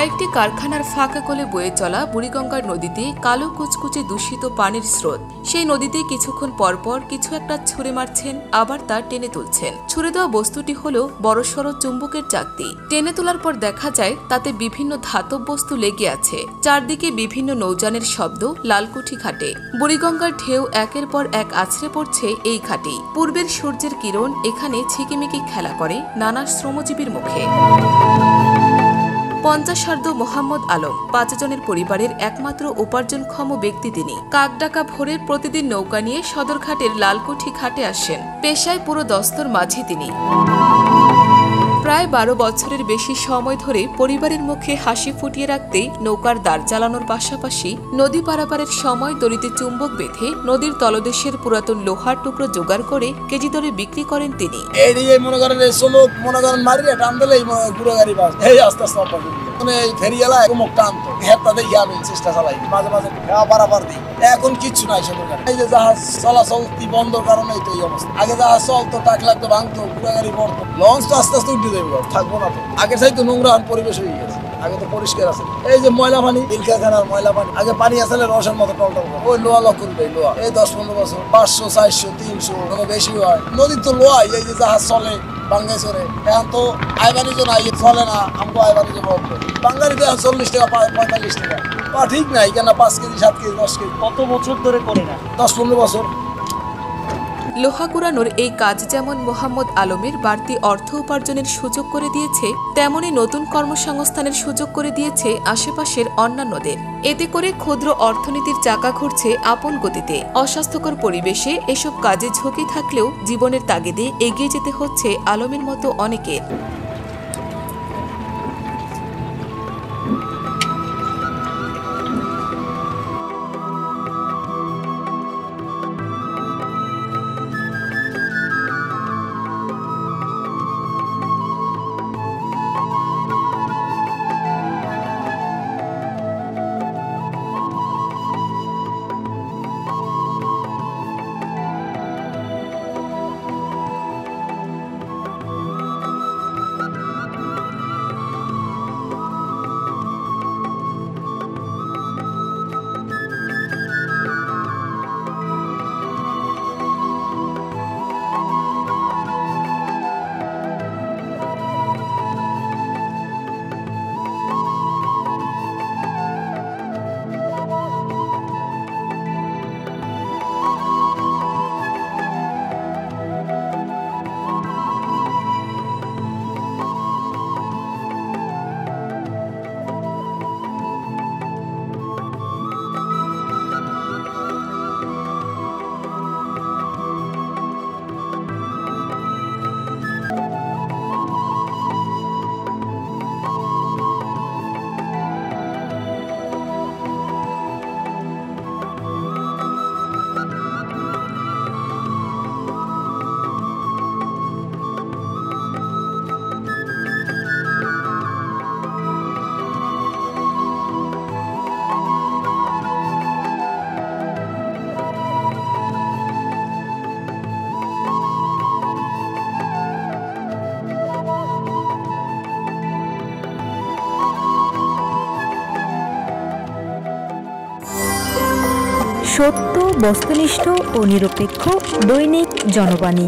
কয়েকটি কারখানার ফাঁকা কোলে বয়ে চলা বুড়িগঙ্গার নদীতে কালো কুচকুচে দূষিত পানির স্রোত। সেই নদীতে কিছুক্ষণ পরপর কিছু একটা ছুঁড়ে মারছেন, আবার তা টেনে তুলছেন। ছুঁড়ে দেওয়া বস্তুটি হল বড়সড় চুম্বকের চাকতি। টেনে তোলার পর দেখা যায় তাতে বিভিন্ন ধাতব বস্তু লেগে আছে। চারদিকে বিভিন্ন নৌযানের শব্দ লালকুঠি ঘাটে। বুড়িগঙ্গার ঢেউ একের পর এক আছড়ে পড়ছে এই ঘাটে। পূর্বের সূর্যের কিরণ এখানে ঝিকিমিকি খেলা করে নানা শ্রমজীবীর মুখে। পঞ্চাশার্ধ মোহাম্মদ আলম 5 জনের পরিবারের একমাত্র উপার্জনক্ষম ব্যক্তি তিনি। কাকডাকা ভোরের প্রতিদিন নৌকা নিয়ে সদরঘাটের লালকুঠি ঘাটে আসেন। পেশায় পুরো দস্তর মাঝি তিনি। প্রায় 12 বছরের বেশি সময় ধরে পরিবারের মুখে হাসি ফুটিয়ে রাখতেই নৌকার দাঁড় চালানোর পাশাপাশি নদী পারাপারের সময় দড়িতে চুম্বক বেঁধে নদীর তলদেশের পুরাতন লোহার টুকরো জোগাড় করে কেজি দরে বিক্রি করেন তিনি। এখন কিচ্ছু নাই, এই যে জাহাজ চলাচল বন্ধ কারণে তো এই অবস্থা। আগে জাহাজ চলতো, টাক লাগতো, ভাঙতো, ঘুরাগাড়ি পড়তো, লঞ্চ তো আস্তে আস্তে উঠে যাবে, থাকবো না তো। আগের চাই তো নোংরা পরিবেশ হয়ে গেছে, আগে তো পরিষ্কার আছে। এই যে ময়লা পানি, বিল কারখানার ময়লা পানি, আগে পানি আসলে রসের মতো টলটল করে। ওই লোহা লক্ষ রুপে লোহা, এই 10-15 বছর 500, 400, 300 কোনো বেশি হয়। নদীর তো লোহাই, এই যে জাহাজ চলে বাঙ্গাই চলে। এখন তো আয় বাণিজ্য নাই, চলে না। আমগো আয় বাণিজ্য বন্ধ। বাঙালিতে 40 টাকা, 45 টাকা ঠিক নাই কেন? 5 কেজি, 7 কেজি, 10 কেজি। কত বছর ধরে করে না? 10-15 বছর। লোহা কুড়ানোর এই কাজ যেমন মোহাম্মদ আলমের বাড়তি অর্থ উপার্জনের সুযোগ করে দিয়েছে, তেমনি নতুন কর্মসংস্থানের সুযোগ করে দিয়েছে আশেপাশের অন্যান্যদের। এতে করে ক্ষুদ্র অর্থনীতির চাকা ঘুরছে আপন গতিতে। অস্বাস্থ্যকর পরিবেশে এসব কাজে ঝুঁকি থাকলেও জীবনের তাগিদে এগিয়ে যেতে হচ্ছে আলমের মতো অনেকের। সত্য, বস্তুনিষ্ঠ ও নিরপেক্ষ দৈনিক জনবাণী।